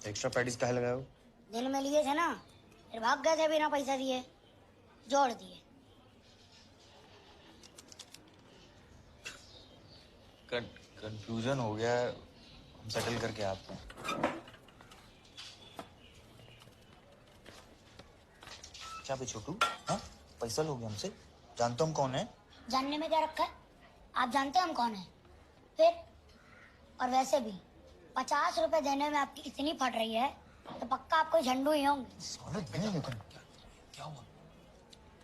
Extra patties काहे लगाए हो? दिन में लिए थे ना, फिर भाग गए थे बिना पैसा दिए, जोड़ दिए। कंफ्यूजन हो गया है, हम सेटल करके आते हैं। क्या भी छोटू? हाँ, पैसा लोगे हमसे? जानते हो हम कौन है? जानने में क्या रखा है? आप जानते हैं हम कौन है? फिर और वैसे भी 50 रुपए देने में आपकी इतनी फट रही है तो पक्का आपको झंडू ही होंगे। साला दे लेकिन क्या हुआ?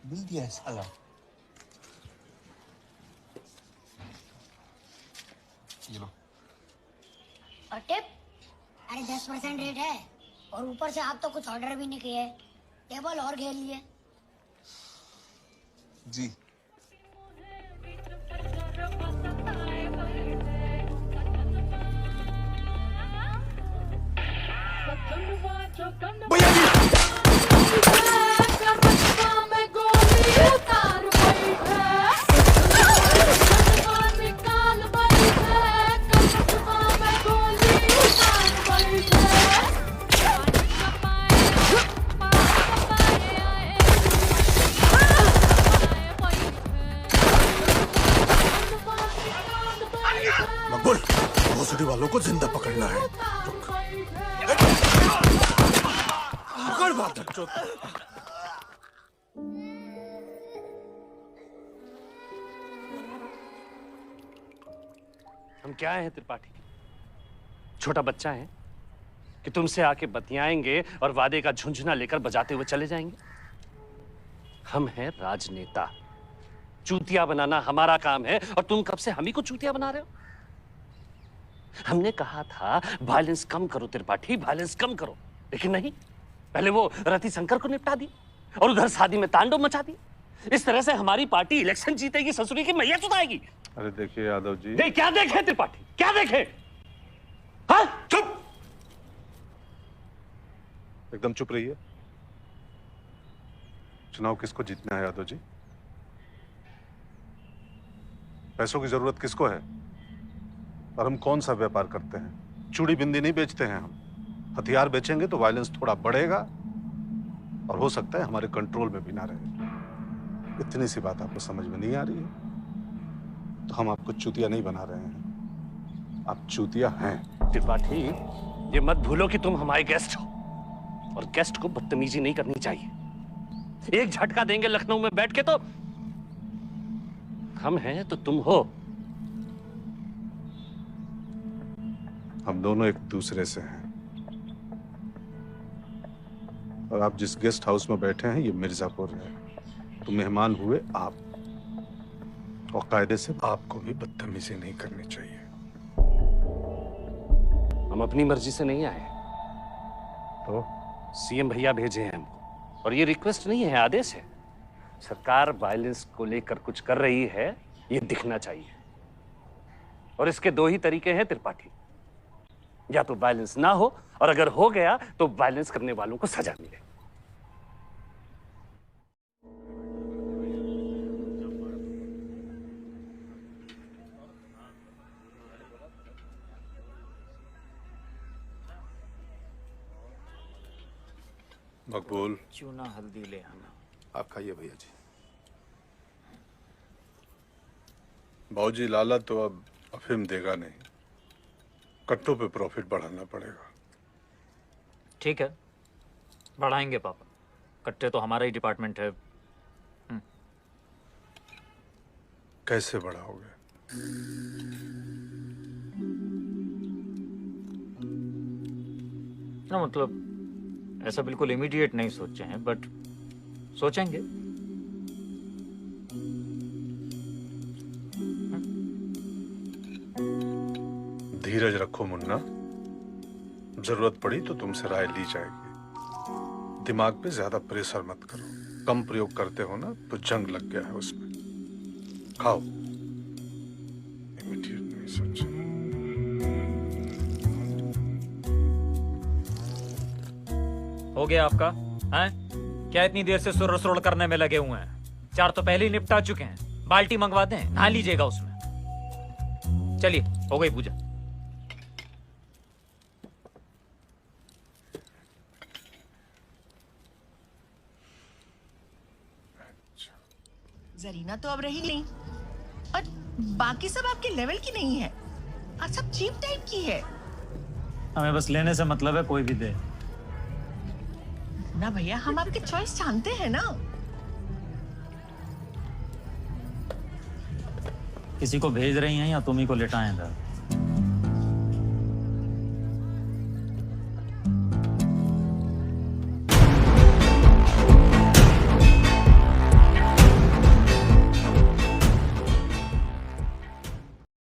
बिल दिया है साला। ये लो। और टिप? अरे 10% रेट है और ऊपर से आप तो कुछ ऑर्डर भी नहीं किए, टेबल और घेर लिए। जी। भैया जी मकबूल, भोसड़ी वालों को जिंदा पकड़ना है। पकड़ बात हम क्या हैं त्रिपाठी? छोटा बच्चा है कि तुमसे आके बतियाएंगे और वादे का झुंझुना लेकर बजाते हुए चले जाएंगे? हम हैं राजनेता। चूतिया बनाना हमारा काम है और तुम कब से हम ही को चूतिया बना रहे हो? हमने कहा था वायलेंस कम करो त्रिपाठी, वायलेंस कम करो, लेकिन नहीं, पहले वो रति शंकर को निपटा दी और उधर शादी में तांडव मचा दी। इस तरह से हमारी पार्टी इलेक्शन जीतेगी, ससुरी की मैया चुदाएगी। अरे देखिए यादव जी, क्या देखे त्रिपाठी, क्या देखे? हाँ, चुप, एकदम चुप रहिए। चुनाव किसको जीतना है यादव जी? पैसों की जरूरत किसको है? और हम कौन सा व्यापार करते हैं? चूड़ी बिंदी नहीं बेचते हैं हम। हथियार बेचेंगे तो वायलेंस थोड़ा बढ़ेगा और हो सकता है हमारे कंट्रोल में भी ना रहे। इतनी सी बात आपको समझ में नहीं आ रही है तो हम आपको चूतिया नहीं बना रहे हैं, आप चूतिया हैं। त्रिपाठी, ये मत भूलो कि तुम हमारे गेस्ट हो और गेस्ट को बदतमीजी नहीं करनी चाहिए। एक झटका देंगे लखनऊ में बैठ के तो हम हैं तो तुम हो। हम दोनों एक दूसरे से हैं और आप जिस गेस्ट हाउस में बैठे हैं ये मिर्जापुर है, तो मेहमान हुए आप और कायदे से आपको भी बदतमीजी नहीं करनी चाहिए। हम अपनी मर्जी से नहीं आए तो सीएम भैया भेजे हैं हमको और ये रिक्वेस्ट नहीं है, आदेश है। सरकार वायलेंस को लेकर कुछ कर रही है, ये दिखना चाहिए और इसके दो ही तरीके हैं त्रिपाठी, या तो वायलेंस ना हो और अगर हो गया तो वायलेंस करने वालों को सजा मिले। मकबूल, चूना हल्दी ले आना। आप खाइए भैया जी। बाबूजी, लाला तो अब अफीम देगा नहीं, कट्टों पे प्रॉफिट बढ़ाना पड़ेगा। ठीक है, बढ़ाएंगे पापा, कट्टे तो हमारा ही डिपार्टमेंट है। कैसे बढ़ाओगे? ना मतलब ऐसा बिल्कुल इमीडिएट नहीं सोचे हैं, बट सोचेंगे। धीरज रखो मुन्ना, जरूरत पड़ी तो तुमसे राय ली जाएगी। दिमाग पे ज्यादा प्रेशर मत करो, कम प्रयोग करते हो ना तो जंग लग गया है उसमें। खाओ। इमीडिएट नहीं सोचे। हो गया आपका? हैं? क्या इतनी देर से सुर सुर करने में लगे हुए हैं? 4 तो पहले ही निपटा चुके हैं। बाल्टी मंगवा दें, नहा लीजिएगा उसमें। चलिए, हो गई पूजा। जरीना तो अब रही नहीं, और बाकी सब आपके लेवल की नहीं है, और सब चीप टाइप की है। हमें बस लेने से मतलब है, कोई भी दे। ना भैया, हम आपके चॉइस जानते हैं ना। किसी को भेज रही हैं या तुम ही को लेटाएं इधर?